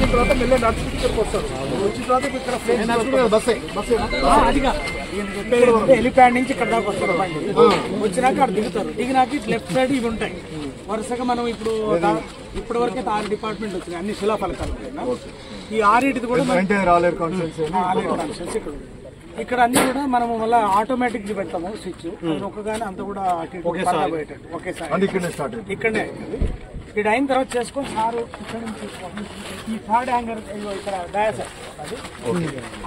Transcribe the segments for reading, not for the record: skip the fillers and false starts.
వచ్చిన తర్వాత మెల్ల నడుచుకుంటూ ఇక్కడికి వస్తారు. వచ్చిన తర్వాత ఇక్కడ హెలిప్యాడ్ నుంచి ఇక్కడ దాకా వస్తారు. వచ్చినాక అక్కడ దిగుతారు. దిగినాక లెఫ్ట్ సైడ్ ఇవి ఉంటాయి వరుసగా. మనం ఇప్పటి వరకు అయితే 6 డిపార్ట్మెంట్ వచ్చినాయి, అన్ని శిలాఫలకాలు. ఈ 6 కూడా ఇక్కడ అన్ని కూడా మనం మళ్ళీ ఆటోమేటిక్ పెడతాము స్విచ్. ఒక్కగానే అంత కూడా ఒకేసారి ఇక్కడనే. ఇక్కడ అయిన తర్వాత చేసుకొని సారు ఇక్కడ నుంచి ఈ థర్డ్ హ్యాంగర్ ఇక్కడ డయాస్ అది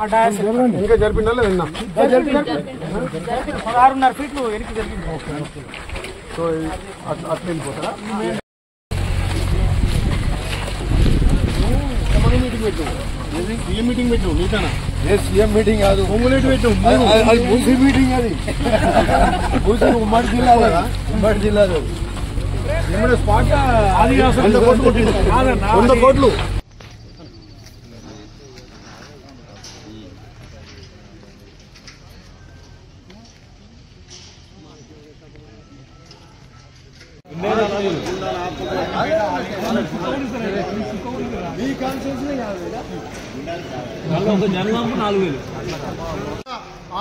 ఆ డయాస్ ఇంకా జరిపినా 16.5 ఫీట్లు వెనక్కి జరిపింది. సో అట్లా వెళ్ళిపోతారా? సీఎం మీటింగ్ పెట్టు నీతనా? సీఎం మీటింగ్ కాదు, పొంగులేటి పెట్టు. అది మూసీ మీటింగ్, అది మూసీ ఉమ్మడి జిల్లా, ఉమ్మడి జిల్లాలో స్పాట్ 100 కోట్లు.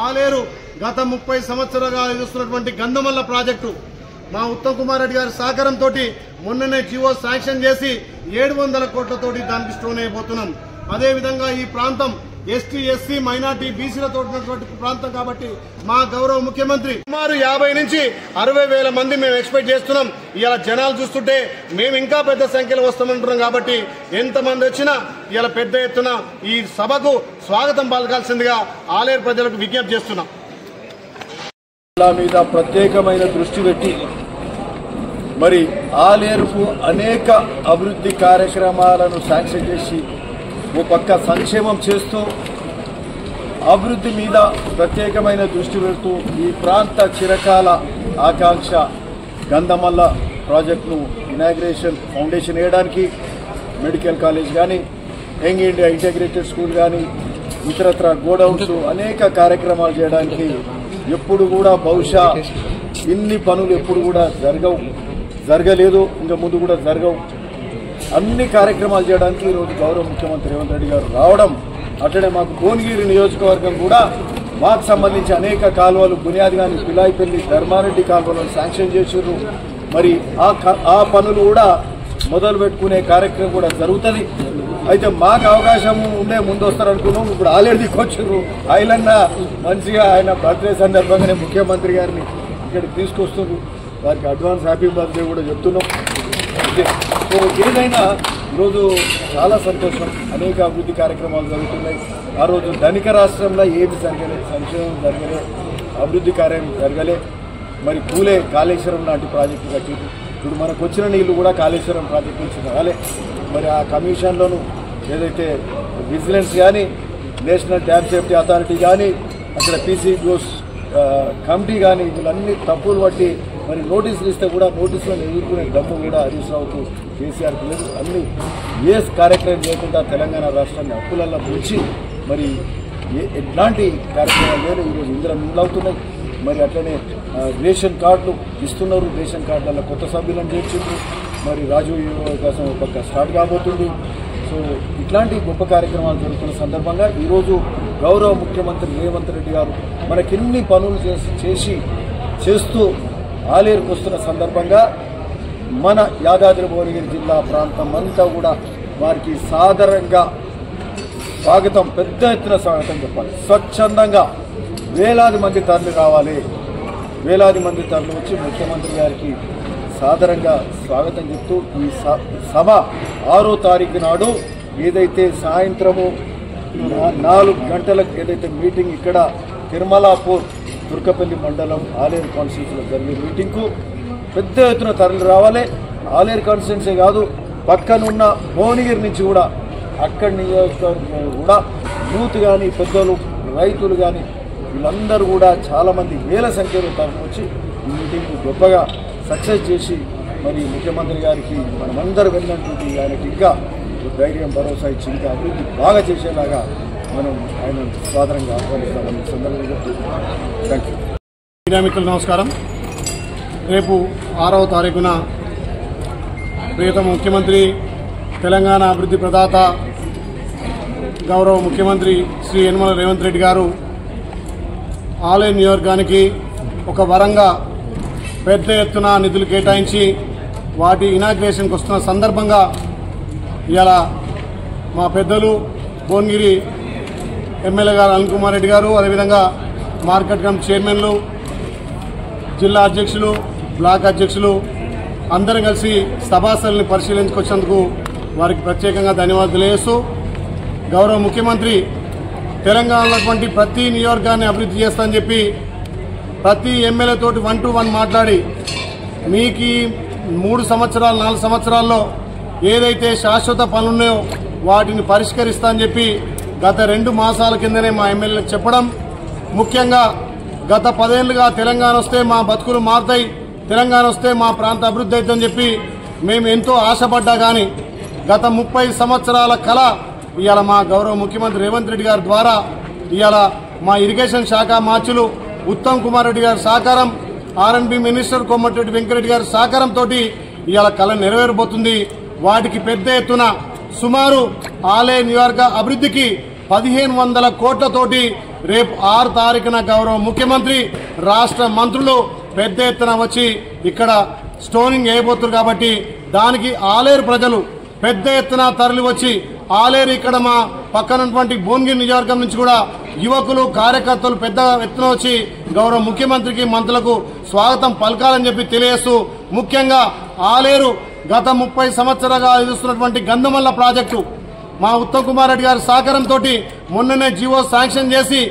ఆలేరు గత 30 సంవత్సరాలుగా ఎదుస్తున్నటువంటి గంధమల్ల ప్రాజెక్టు మా ఉత్తమ్ కుమార్ రెడ్డి గారి సహకారంతో మొన్ననే జియో శాంక్షన్ చేసి 700 కోట్లతోటి దానికి స్టోన్ అయిపోతున్నాం. అదేవిధంగా ఈ ప్రాంతం ఎస్టీ ఎస్సీ మైనార్టీ బీసీలతో ఉన్నటువంటి ప్రాంతం కాబట్టి మా గౌరవ ముఖ్యమంత్రి సుమారు 50 నుంచి 60 వేల మంది మేము ఎక్స్పెక్ట్ చేస్తున్నాం. ఇలా జనాలు చూస్తుంటే మేము ఇంకా పెద్ద సంఖ్యలో వస్తామంటున్నాం. కాబట్టి ఎంతమంది వచ్చినా ఇలా పెద్ద ఎత్తున ఈ సభకు స్వాగతం పలకాల్సిందిగా ఆలేరు ప్రజలకు విజ్ఞప్తి చేస్తున్నాం. మీద ప్రత్యేకమైన దృష్టి పెట్టి మరి ఆలేరుకు అనేక అభివృద్ధి కార్యక్రమాలను శాంక్షన్ చేసి ఓ పక్క సంక్షేమం చేస్తూ అభివృద్ధి మీద ప్రత్యేకమైన దృష్టి పెడుతూ ఈ ప్రాంత చిరకాల ఆకాంక్ష గంధమల్ల ప్రాజెక్టును ఇనాగ్రేషన్ ఫౌండేషన్ వేయడానికి మెడికల్ కాలేజ్ కానీ, యంగ్ ఇండియా ఇంటిగ్రేటెడ్ స్కూల్ కానీ, ఇతరత్ర గోడౌన్స్ అనేక కార్యక్రమాలు చేయడానికి ఎప్పుడు కూడా బహుశా ఇన్ని పనులు ఎప్పుడు కూడా జరగలేదు, ఇంకా ముందు కూడా జరగవు. అన్ని కార్యక్రమాలు చేయడానికి ఈరోజు గౌరవ ముఖ్యమంత్రి రేవంత్ రెడ్డి గారు రావడం, అట్లనే మాకు భువనగిరి నియోజకవర్గం కూడా మాకు సంబంధించి అనేక కాలువలు బునియాది కానీ పిలాయిపల్లి ధర్మారెడ్డి కాలువలను శాంక్షన్ చేసారు. మరి ఆ పనులు కూడా మొదలు పెట్టుకునే కార్యక్రమం కూడా జరుగుతుంది. అయితే మాకు అవకాశం ఉండే ముందు వస్తారనుకున్నాం. ఇప్పుడు ఆలేరు దిక్కొచ్చారు. ఆయనన్న మంచిగా ఆయన బర్త్డే సందర్భంగానే ముఖ్యమంత్రి గారిని ఇక్కడికి తీసుకొస్తున్నారు. వారికి అడ్వాన్స్ హ్యాపీ బర్త్డే కూడా చెప్తున్నాం. సో ఏదైనా ఈరోజు చాలా సంతోషం. అనేక అభివృద్ధి కార్యక్రమాలు జరుగుతున్నాయి. ఆ రోజు ధనిక రాష్ట్రంలో ఏమి జరగలే, సంక్షేమం జరగలే, అభివృద్ధి కార్యం జరగలే. మరి పూలే కాళేశ్వరం లాంటి ప్రాజెక్టు కట్టింది. ఇప్పుడు మనకు వచ్చిన నీళ్లు కూడా కాళేశ్వరం ప్రాజెక్టు నుంచి రాలే. మరి ఆ కమిషన్లను ఏదైతే విజిలెన్స్ కానీ, నేషనల్ డ్యామ్ సేఫ్టీ అథారిటీ కానీ, అక్కడ పీసీ గ్లోస్ కమిటీ కానీ వీళ్ళన్నీ తప్పులు బట్టి మరి నోటీసులు ఇస్తే కూడా నోటీసులను ఎదుర్కొనే దమ్ము కూడా హరీష్ రావుకు, కేసీఆర్కి లేదు. అన్ని ఏ కార్యక్రమం చేయకుండా తెలంగాణ రాష్ట్రాన్ని అప్పులల్లో ముంచి మరి ఎట్లాంటి కార్యక్రమాలు లేదు. ఈరోజు ఇందులో మిగులవుతున్నాయి. మరి అట్లనే రేషన్ కార్డులు ఇస్తున్నారు. రేషన్ కార్డులలో కొత్త సభ్యులను చేర్చిండ్రు. మరి రాజీవ్ కోసం ఒక స్టార్ట్ కాబోతుంది. సో ఇట్లాంటి గొప్ప కార్యక్రమాలు జరుగుతున్న సందర్భంగా ఈరోజు గౌరవ ముఖ్యమంత్రి రేవంత్ రెడ్డి గారు మనకెన్ని పనులు చేస్తూ ఆలేరుకు వస్తున్న సందర్భంగా మన యాదాద్రి భువనగిరి జిల్లా ప్రాంతం అంతా కూడా వారికి సాదరంగా స్వాగతం, పెద్ద ఎత్తున స్వాగతం చెప్పాలి. స్వచ్ఛందంగా వేలాది మంది తరలి రావాలి. వేలాది మంది తరలి వచ్చి ముఖ్యమంత్రి గారికి సాదరంగా స్వాగతం చెప్తూ ఈ సభ 6వ తారీఖు నాడు ఏదైతే సాయంత్రము 4 గంటలకు ఏదైతే మీటింగ్ ఇక్కడ తిరుమలాపూర్ తుర్కపల్లి మండలం ఆలేరు కాన్స్టిట్యూన్సీలో జరిగే మీటింగ్కు పెద్ద ఎత్తున తరలి రావాలి. ఆలేరు కాన్స్టిట్యూన్సీ కాదు, పక్కనున్న భువనగిరి నుంచి కూడా, అక్కడి నియోజకవర్గం కూడా యూత్ కానీ, పెద్దలు, రైతులు కానీ వీళ్ళందరూ కూడా చాలామంది వేల సంఖ్యలో తరలి వచ్చి ఈ మీటింగ్కు గొప్పగా సక్సెస్ చేసి మరి ముఖ్యమంత్రి గారికి మనమందరూ వెళ్ళినటువంటి ఆయనకి ఇంకా ధైర్యం, భరోసా ఇచ్చి ఇంకా అభివృద్ధి బాగా చేసేలాగా మనం ఆయన సాధారణంగా ఆహ్వానిస్తామని సందర్భంగా థ్యాంక్ యూ. మీడియా మిత్రులు నమస్కారం. రేపు 6వ తారీఖున ప్రియతమ ముఖ్యమంత్రి, తెలంగాణ అభివృద్ధి ప్రదాత గౌరవ ముఖ్యమంత్రి శ్రీ యనమల రేవంత్ రెడ్డి గారు ఆలయ నియోజకవర్గానికి ఒక వరంగా పెద్ద ఎత్తున నిధులు కేటాయించి వాటి ఇనాగ్రేషన్కి వస్తున్న సందర్భంగా ఇవాళ మా పెద్దలు భువనగిరి ఎమ్మెల్యే గారు అనిల్ కుమార్ రెడ్డి గారు, అదేవిధంగా మార్కెట్ కమిటీ చైర్మన్లు, జిల్లా అధ్యక్షులు, బ్లాక్ అధ్యక్షులు అందరం కలిసి సభాస్థలిని పరిశీలించుకొచ్చేందుకు వారికి ప్రత్యేకంగా ధన్యవాదాలు తెలియజేస్తూ, గౌరవ ముఖ్యమంత్రి తెలంగాణలో ప్రతి నియోజకవర్గాన్ని అభివృద్ధి చేస్తానని చెప్పి ప్రతి ఎమ్మెల్యే తోటి 1 to 1 మాట్లాడి మీకు 3 సంవత్సరాలు 4 సంవత్సరాల్లో ఏదైతే శాశ్వత పనులున్నాయో వాటిని పరిష్కరిస్తానని చెప్పి గత 2 మాసాల కిందనే మా ఎమ్మెల్యేలకు చెప్పడం, ముఖ్యంగా గత 10 ఏళ్లుగా తెలంగాణ వస్తే మా బతుకులు మారుతాయి, తెలంగాణ వస్తే మా ప్రాంత అభివృద్ధి అవుతుందని చెప్పి మేము ఎంతో ఆశపడ్డా కానీ గత 30 సంవత్సరాల కళ ఇవాళ మా గౌరవ ముఖ్యమంత్రి రేవంత్ రెడ్డి గారి ద్వారా ఇవాళ మా ఇరిగేషన్ శాఖ మార్చులు ఉత్తమ్ కుమార్ రెడ్డి గారి సహకారం, R&B మినిస్టర్ కోమటిరెడ్డి వెంకరెడ్డి గారి సహకారంతో ఇవాళ కళ నెరవేరబోతుంది. వాటికి పెద్ద ఎత్తున సుమారు ఆలయ నియోజక అభివృద్ధికి 1500 కోట్లతోటి రేపు 6 తారీఖున గౌరవ ముఖ్యమంత్రి రాష్ట్ర మంత్రులు పెద్ద ఎత్తున వచ్చి ఇక్కడ స్టోనింగ్ వేయబోతున్నారు. కాబట్టి దానికి ఆలేరు ప్రజలు పెద్ద ఎత్తున తరలి వచ్చి ఆలేరు ఇక్కడ మా పక్కనటువంటి భువనగిరి నియోజకవర్గం నుంచి కూడా యువకులు కార్యకర్తలు పెద్ద ఎత్తున వచ్చి గౌరవ ముఖ్యమంత్రికి మంత్రులకు స్వాగతం పలకాలని చెప్పి తెలియజేస్తూ, ముఖ్యంగా ఆలేరు గత 30 సంవత్సరాలుగా ఎదుస్తున్నటువంటి గంధమల్ల ప్రాజెక్టు మా ఉత్తమ్ కుమార్ రెడ్డి గారి సహకారంతో మొన్ననే జీవో శాంక్షన్ చేసి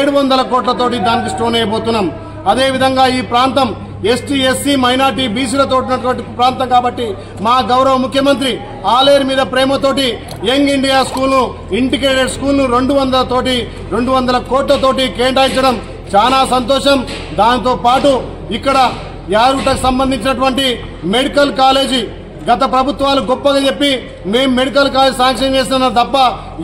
700 కోట్లతోటి దానికి స్టోన్ అయిపోతున్నాం. అదేవిధంగా ఈ ప్రాంతం ఎస్టీ ఎస్సీ మైనార్టీ బీసీలతో ఉన్నటువంటి ప్రాంతం కాబట్టి మా గౌరవ ముఖ్యమంత్రి ఆలేరు మీద ప్రేమతోటి young India school integrated school 200 కోట్లతోటి కేటాయించడం చాలా సంతోషం. దాంతో పాటు ఇక్కడ యారుటకు సంబంధించినటువంటి మెడికల్ కాలేజీ గత ప్రభుత్వాలు గొప్పగా చెప్పి మేము మెడికల్ కాలేజ్ శాంక్షన్ చేస్తున్నాం తప్ప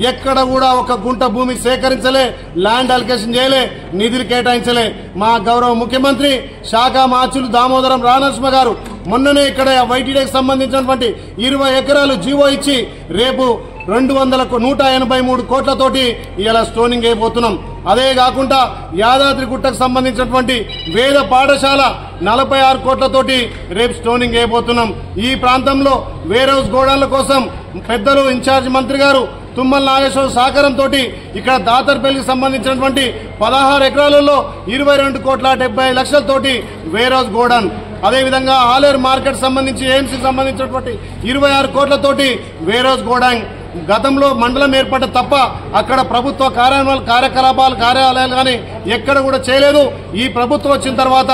ఎక్కడ కూడా ఒక గుంట భూమి సేకరించలే, ల్యాండ్ అలికేషన్ చేయలే, నిధులు కేటాయించలే. మా గౌరవ ముఖ్యమంత్రి శాఖ మార్చులు దామోదరం రానరసింహ గారు మొన్ననే ఇక్కడ వైటీడీకి సంబంధించినటువంటి 20 ఎకరాలు జీవో ఇచ్చి రేపు 183 కోట్లతోటి ఇలా స్టోనింగ్ అయిపోతున్నాం. అదే కాకుండా యాదాద్రి గుట్టకు సంబంధించినటువంటి వేద పాఠశాల 46 కోట్లతోటి రేపు స్టోనింగ్ అయిపోతున్నాం. ఈ ప్రాంతంలో వేర్ హౌస్ గోడౌన్ల కోసం పెద్దలు ఇన్ఛార్జ్ మంత్రి గారు తుమ్మల నాగేశ్వర సహకారంతో ఇక్కడ దాతర్పల్లికి సంబంధించినటువంటి 16 ఎకరాలలో 22,70,00,000తోటి వేర్ హౌస్ గోడౌన్, అదేవిధంగా ఆలేరు మార్కెట్ సంబంధించి ఎయిమ్స్ సంబంధించినటువంటి 26 కోట్లతోటి వేర్ హౌస్ గోడౌన్. గతంలో మండలం ఏర్పడ్డ తప్ప అక్కడ ప్రభుత్వ కార్యాలయాలు కానీ ఎక్కడ కూడా చేయలేదు. ఈ ప్రభుత్వం వచ్చిన తర్వాత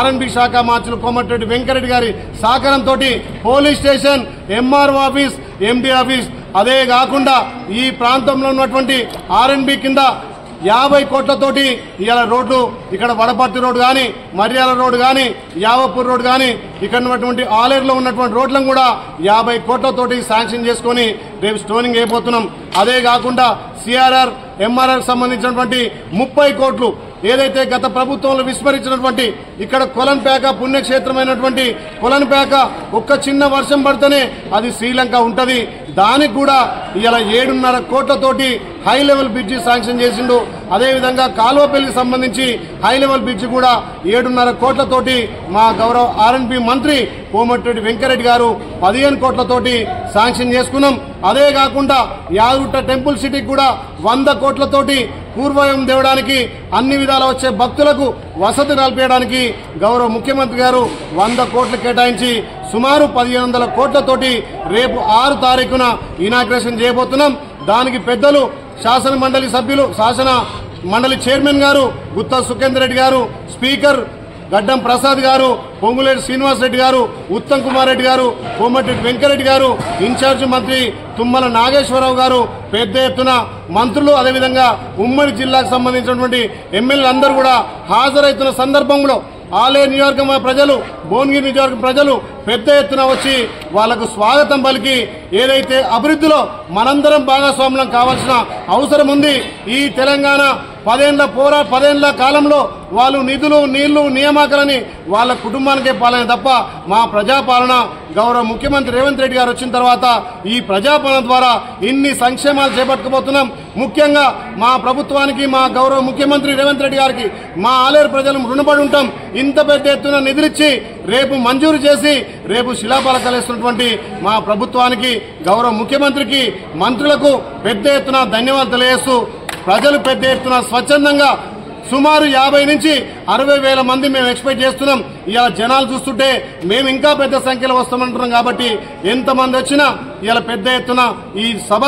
R&B శాఖ మార్చులు కోమటిరెడ్డి వెంకరెడ్డి గారి సహకారంతో police station, MRO office, MD office, అదే కాకుండా ఈ ప్రాంతంలో ఉన్నటువంటి R&B కింద 50 కోట్లతోటి ఇవాళ రోడ్లు ఇక్కడ వడపర్తి రోడ్డు కానీ, మర్యాల రోడ్డు కానీ, యావపూర్ రోడ్డు కానీ ఇక్కడ ఉన్నటువంటి ఆలేరులో ఉన్నటువంటి రోడ్లను కూడా 50 కోట్లతోటి శాంక్షన్ చేసుకుని రేపు స్టోనింగ్ అయిపోతున్నాం. అదే కాకుండా CRR, MRR సంబంధించినటువంటి 30 కోట్లు ఏదైతే గత ప్రభుత్వంలో విస్మరించినటువంటి ఇక్కడ కొలన్పేక పుణ్యక్షేత్రమైనటువంటి కొలన్పేక ఒక్క చిన్న వర్షం పడితేనే అది శ్రీలంక ఉంటది. దానికి కూడా ఇలా 7.5 కోట్లతోటి హై లెవెల్ బ్రిడ్జి శాంక్షన్ చేసిండు. అదేవిధంగా కాలువపల్లికి సంబంధించి హై లెవెల్ బ్రిడ్జి కూడా 7.5 కోట్లతోటి మా గౌరవ R&B మంత్రి కోమటిరెడ్డి వెంకరెడ్డి గారు 15 కోట్లతోటి శాంక్షన్ చేసుకున్నాం. అదే కాకుండా యాదగుట్ట టెంపుల్ సిటీకి కూడా 100 కోట్లతోటి పూర్వయం దేవడానికి అన్ని విధాల వచ్చే భక్తులకు వసతి కల్పించడానికి గౌరవ ముఖ్యమంత్రి గారు 100 కోట్లు కేటాయించి సుమారు 1500 కోట్లతోటి రేపు 6 తారీఖున ఇనాగ్రేషన్ చేయబోతున్నాం. దానికి పెద్దలు శాసన మండలి సభ్యులు, శాసన మండలి చైర్మన్ గారు గుత్తా సుఖేందర్ రెడ్డి గారు, స్పీకర్ గడ్డం ప్రసాద్ గారు, పొంగులేటి శ్రీనివాస్ రెడ్డి గారు, ఉత్తమ్ కుమార్ రెడ్డి గారు, కోమటిరెడ్డి వెంకరెడ్డి గారు, ఇన్ఛార్జ్ మంత్రి తుమ్మల నాగేశ్వరరావు గారు, పెద్ద ఎత్తున మంత్రులు, అదేవిధంగా ఉమ్మడి జిల్లాకు సంబంధించినటువంటి ఎమ్మెల్యేలు అందరూ కూడా హాజరైతున్న సందర్భంలో ఆలేరు నియోజకవర్గం ప్రజలు, భువనగిరి నియోజకవర్గం ప్రజలు పెద్ద ఎత్తున వచ్చి వాళ్లకు స్వాగతం పలికి ఏదైతే అభివృద్ధిలో మనందరం భాగస్వామ్యం కావాల్సిన అవసరం ఉంది. ఈ తెలంగాణ 10 కాలంలో వాళ్ళు నిధులు నీళ్లు నియామకాలని వాళ్ళ కుటుంబానికే పాలన తప్ప మా ప్రజాపాలన గౌరవ ముఖ్యమంత్రి రేవంత్ రెడ్డి గారు వచ్చిన తర్వాత ఈ ప్రజాపాలన ద్వారా ఇన్ని సంక్షేమాలు చేపట్టుకుపోతున్నాం. ముఖ్యంగా మా ప్రభుత్వానికి మా గౌరవ ముఖ్యమంత్రి రేవంత్ రెడ్డి గారికి మా ఆలేరు ప్రజలు రుణపడి ఉంటాం. ఇంత పెద్ద ఎత్తున నిధులిచ్చి రేపు మంజూరు చేసి రేపు శిలాఫలకాలు ఇస్తున్నటువంటి మా ప్రభుత్వానికి గౌరవ ముఖ్యమంత్రికి మంత్రులకు పెద్ద ఎత్తున ధన్యవాదాలు తెలియజేస్తూ ప్రజలు పెద్ద ఎత్తున స్వచ్ఛందంగా సుమారు 50 నుంచి 60,000 మంది మేము ఎక్స్పెక్ట్ చేస్తున్నాం. ఇలా జనాలు చూస్తుంటే మేము ఇంకా పెద్ద సంఖ్యలో వస్తామంటున్నాం. కాబట్టి ఎంతమంది వచ్చినా ఇలా పెద్ద ఎత్తున ఈ సభ